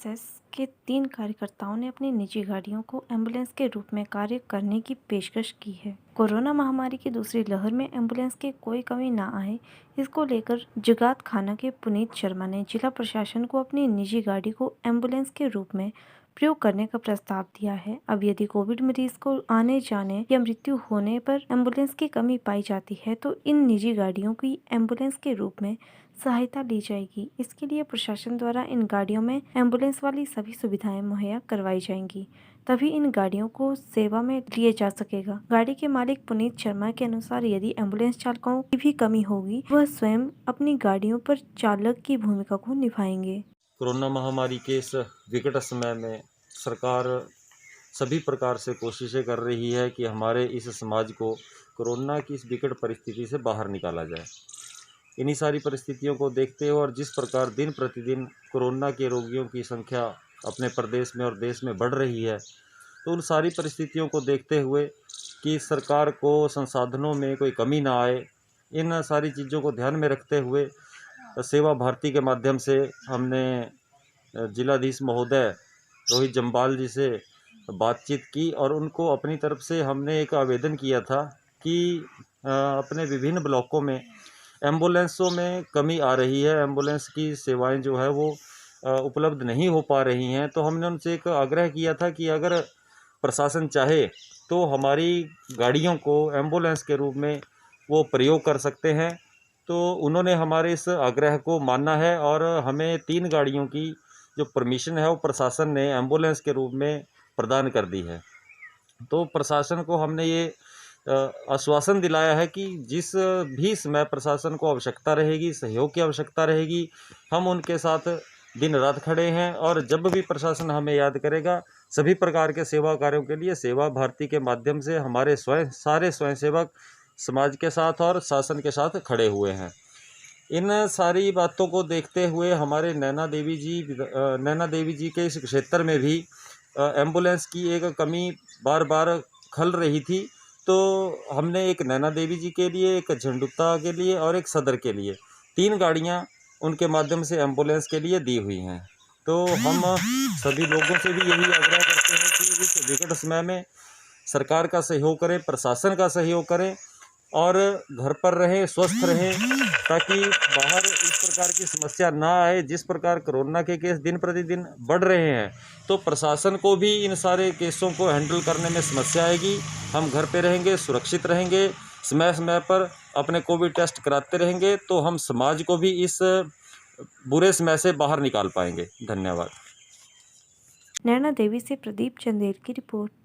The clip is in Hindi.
एनएसएस के 3 कार्यकर्ताओं ने अपनी निजी गाड़ियों को एम्बुलेंस के रूप में कार्य करने की पेशकश की है। कोरोना महामारी की दूसरी लहर में एम्बुलेंस की कोई कमी न आए, इसको लेकर जुगातखाना के पुनीत शर्मा ने जिला प्रशासन को अपनी निजी गाड़ी को एम्बुलेंस के रूप में प्रयोग करने का प्रस्ताव दिया है। अब यदि कोविड मरीज को आने जाने या मृत्यु होने पर एम्बुलेंस की कमी पाई जाती है तो इन निजी गाड़ियों की एम्बुलेंस के रूप में सहायता ली जाएगी। इसके लिए प्रशासन द्वारा इन गाड़ियों में एम्बुलेंस वाली सभी सुविधाएं मुहैया करवाई जाएंगी, तभी इन गाड़ियों को सेवा में लिए जा सकेगा। गाड़ी के मालिक पुनीत शर्मा के अनुसार यदि एम्बुलेंस चालकों की भी कमी होगी, वह स्वयं अपनी गाड़ियों पर चालक की भूमिका को निभाएंगे। कोरोना महामारी के इस विकट समय में सरकार सभी प्रकार से कोशिशें कर रही है कि हमारे इस समाज को कोरोना की इस विकट परिस्थिति से बाहर निकाला जाए। इन्हीं सारी परिस्थितियों को देखते हुए और जिस प्रकार दिन प्रतिदिन कोरोना के रोगियों की संख्या अपने प्रदेश में और देश में बढ़ रही है, तो उन सारी परिस्थितियों को देखते हुए कि सरकार को संसाधनों में कोई कमी ना आए, इन सारी चीज़ों को ध्यान में रखते हुए सेवा भारती के माध्यम से हमने जिलाधीश महोदय रोहित जम्बाल जी से बातचीत की और उनको अपनी तरफ से हमने एक आवेदन किया था कि अपने विभिन्न ब्लॉकों में एम्बुलेंसों में कमी आ रही है, एम्बुलेंस की सेवाएं जो है वो उपलब्ध नहीं हो पा रही हैं। तो हमने उनसे एक आग्रह किया था कि अगर प्रशासन चाहे तो हमारी गाड़ियों को एम्बुलेंस के रूप में वो प्रयोग कर सकते हैं। तो उन्होंने हमारे इस आग्रह को माना है और हमें 3 गाड़ियों की जो परमिशन है वो प्रशासन ने एम्बुलेंस के रूप में प्रदान कर दी है। तो प्रशासन को हमने ये आश्वासन दिलाया है कि जिस भी समय प्रशासन को आवश्यकता रहेगी, सहयोग की आवश्यकता रहेगी, हम उनके साथ दिन रात खड़े हैं और जब भी प्रशासन हमें याद करेगा, सभी प्रकार के सेवा कार्यों के लिए सेवा भारती के माध्यम से हमारे सारे स्वयंसेवक समाज के साथ और शासन के साथ खड़े हुए हैं। इन सारी बातों को देखते हुए हमारे नैना देवी जी के इस क्षेत्र में भी एम्बुलेंस की एक कमी बार बार खल रही थी। तो हमने एक नैना देवी जी के लिए, एक झंडुता के लिए और एक सदर के लिए 3 गाड़ियां उनके माध्यम से एम्बुलेंस के लिए दी हुई हैं। तो हम सभी लोगों से भी यही आग्रह करते हैं कि इस विकट समय में सरकार का सहयोग करें, प्रशासन का सहयोग करें और घर पर रहें, स्वस्थ रहें, ताकि बाहर इस प्रकार की समस्या ना आए। जिस प्रकार कोरोना के केस दिन प्रतिदिन बढ़ रहे हैं, तो प्रशासन को भी इन सारे केसों को हैंडल करने में समस्या आएगी। हम घर पे रहेंगे, सुरक्षित रहेंगे, समय समय पर अपने कोविड टेस्ट कराते रहेंगे, तो हम समाज को भी इस बुरे समय से बाहर निकाल पाएंगे। धन्यवाद। नैना देवी से प्रदीप चंदेल की रिपोर्ट।